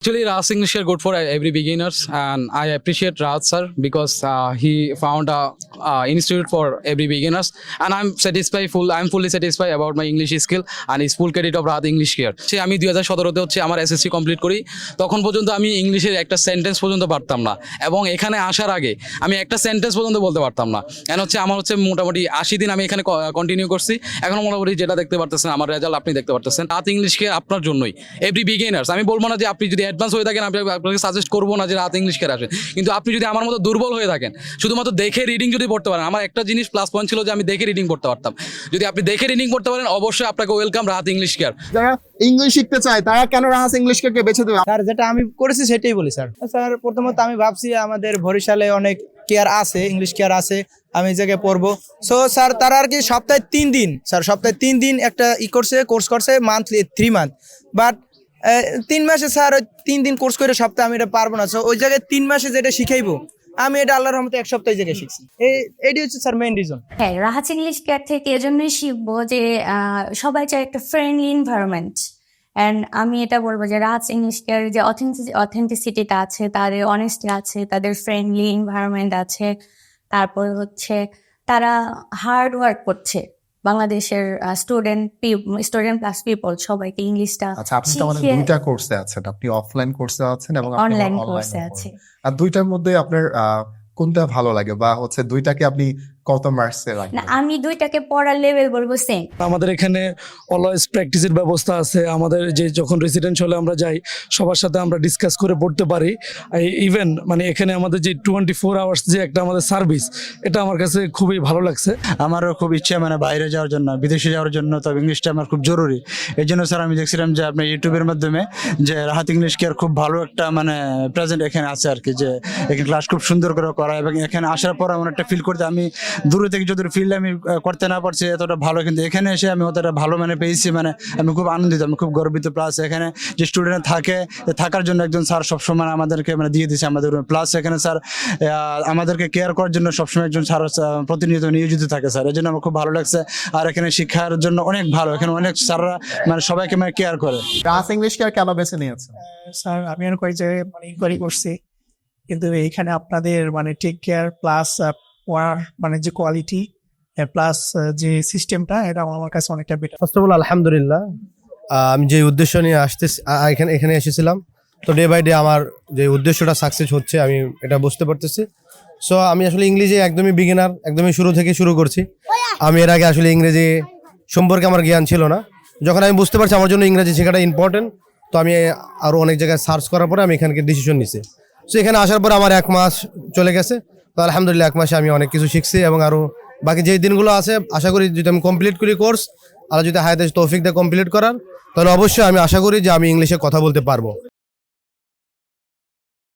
Actually, Raj English are good for every beginners, and I appreciate Raj sir because he found a institute for every beginners, and I'm fully satisfied about my English skill, and it's full credit of Raj English Care. সে আমি 2017-তে হচ্ছে আমার SSC complete করি, তখন পর্যন্ত আমি ইংলিশের একটা sentence পর্যন্ত পারতাম না, এবং এখানে আসার আগে আমি একটা সেন্টেন্স পর্যন্ত বলতে পারতাম না। এখন হচ্ছে আমার হচ্ছে মোটামুটি 80 দিন আমি এখানে কন্টিনিউ করছি, এখন মোটামুটি যেটা দেখতে পারতেছেন আমার রেজাল্ট আপনি দেখতে পারতেছেন। রাজ ইংলিশ কেয়ার আপনার জন্যই, এভরি বিগিনার্স। আমি বলবো না যে আপনি যদি অ্যাডভান্স হয়ে থাকেন আপনাকে সাজেস্ট করবো না যে রাত ইংলিশ কেয়ার আসেন, কিন্তু আপনি যদি আমার মতো দুর্বল হয়ে থাকেন, শুধুমাত্র দেখে রিডিং যদি পড়তে পারেন, আমার একটা জিনিস প্লাস পয়েন্ট ছিল যে আমি দেখে রিডিং পড়তে পারতাম, যদি আপনি দেখে রিডিং পড়তে পারেন অবশ্যই আপনাকে ওয়েলকাম রাত ইংলিশ কেয়ার। যারা ইংলিশ শিখতে চায় তারা কেন রাহাস ইংলিশ কে বেছে দেবে? স্যার যেটা আমি করেছি সেটাই বলি স্যার। স্যার প্রথমত আমি ভাবছি আমাদের বরিশালে অনেক কেয়ার আছে, ইংলিশ কেয়ার আছে, আমি এই জায়গায় পড়বো। সো স্যার তারা আর কি সপ্তাহে 3 দিন, স্যার সপ্তাহে 3 দিন একটা কোর্স করছে মান্থলি 3 মান্থ, বাট 3 মাসে স্যার 3 দিন কোর্স করে সপ্তাহে আমি এটা পারবো না। সো ওই জায়গায় 3 মাসে যেটা শিখাইবো আমি এটা আল্লাহর রহমতে 1 সপ্তাহে জায়গায় শিখছি। এটি হচ্ছে স্যার মেইন রিজন। হ্যাঁ, রাহাত ইংলিশ কেয়ার থেকে এজন্যই শিখবো যে সবাই চায় একটা ফ্রেন্ডলি এনভায়রনমেন্ট, অ্যান্ড আমি এটা বলবো যে রাহাত ইংলিশ কেয়ার যে অথেন্টিসিটিটা আছে, তাদের অনেস্টি আছে, তাদের ফ্রেন্ডলি এনভায়রনমেন্ট আছে, তারপর হচ্ছে তারা হার্ড ওয়ার্ক করছে। বাংলাদেশের স্টুডেন্ট প্লাস পিপল সবাইকে ইংলিশটা আচ্ছা, আপনি তো আমাদের দুইটা কোর্সে আছেন, আপনি অফলাইন কোর্সে আছেন এবং অনলাইন কোর্সে আছে। আর দুইটার মধ্যে আপনার কোনটা ভালো লাগে, বা হচ্ছে দুইটাকে আপনি কত মার্কসে রাখেন? না, আমি দুইটাকে পড়ার লেভেল বলবো সেম। আমাদের এখানে অলওয়েজ প্র্যাকটিসের ব্যবস্থা আছে। আমাদের যে যখন রেসিডেন্ট হলে আমরা যাই সবার সাথে আমরা ডিসকাস করে পড়তে পারি। ইভেন মানে এখানে আমাদের যে 24 আওয়ার্স যে একটা আমাদের সার্ভিস, এটা আমার কাছে খুবই ভালো লাগছে। আমারও খুব ইচ্ছে মানে বাইরে যাওয়ার জন্য, বিদেশে যাওয়ার জন্য, তবে ইংলিশটা আমার খুব জরুরি। এই জন্য স্যার আমি দেখছিলাম যে আপনার ইউটিউবের মাধ্যমে যে রাহাত ইংলিশ কেয়ার খুব ভালো একটা মানে প্রেজেন্ট এখানে আছে আর কি, যে এখানে ক্লাস খুব সুন্দর করে করা, এবং এখানে আসার পর এমন একটা ফিল করতে, আমি দূরে থেকে যত ফিল আমি করতে না পারছি এতটা ভালো, কিন্তু এখানে এসে আমি অতটা ভালো মানে পেয়েছি, মানে আমি খুব আনন্দিত, আমি খুব গর্বিত। প্লাস এখানে যে স্টুডেন্ট থাকে, থাকার জন্য একজন স্যার সবসময় আমাদেরকে মানে দিয়ে দিচ্ছে আমাদের রুমে। প্লাস এখানে স্যার আমাদেরকে কেয়ার করার জন্য সবসময় একজন স্যার প্রতিনিয়ত নিয়োজিত থাকে স্যার, এই জন্য আমার খুব ভালো লাগছে। আর এখানে শিক্ষার জন্য অনেক ভালো, এখানে অনেক স্যাররা মানে সবাইকে মানে কেয়ার করে। রাহাস ইংলিশ কেয়ার কেন বেছে নিয়েছেন? স্যার আমি আর কয়েক জায়গায় মানে ইনকোয়ারি করছি, কিন্তু এইখানে আপনাদের মানে টেক কেয়ার প্লাস পড়ার মানে যে কোয়ালিটি প্লাস যে সিস্টেমটা, এটা আমার কাছে অনেকটা বেটার। ফার্স্ট অফ অল আলহামদুলিল্লাহ, আমি যে উদ্দেশ্য নিয়ে এখানে এসেছিলাম, তো ডে বাই ডে আমার যে উদ্দেশ্যটা সাকসেস হচ্ছে আমি এটা বুঝতে পারতেছি। সো আমি আসলে ইংরেজি একদমই বিগিনার, একদমই শুরু থেকে শুরু করছি। আমি এর আগে আসলে ইংরেজি সম্পর্কে আমার জ্ঞান ছিল না। যখন আমি বুঝতে পারছি আমার জন্য ইংরেজি শেখাটা ইম্পর্টেন্ট, তো আমি আরও অনেক জায়গায় সার্চ করার পরে আমি এখানকে ডিসিশন নিছি। সো এখানে আসার পর আমার 1 মাস চলে গেছে, তো আলহামদুলিল্লাহ 1 মাসে আমি অনেক কিছু শিখছি, এবং আরও বাকি যে দিনগুলো আছে আশা করি যদি আমি কমপ্লিট করি কোর্স, আর যদি হায়াতে তৌফিক দিয়ে কমপ্লিট করার, তাহলে অবশ্যই আমি আশা করি যে আমি ইংলিশে কথা বলতে পারবো।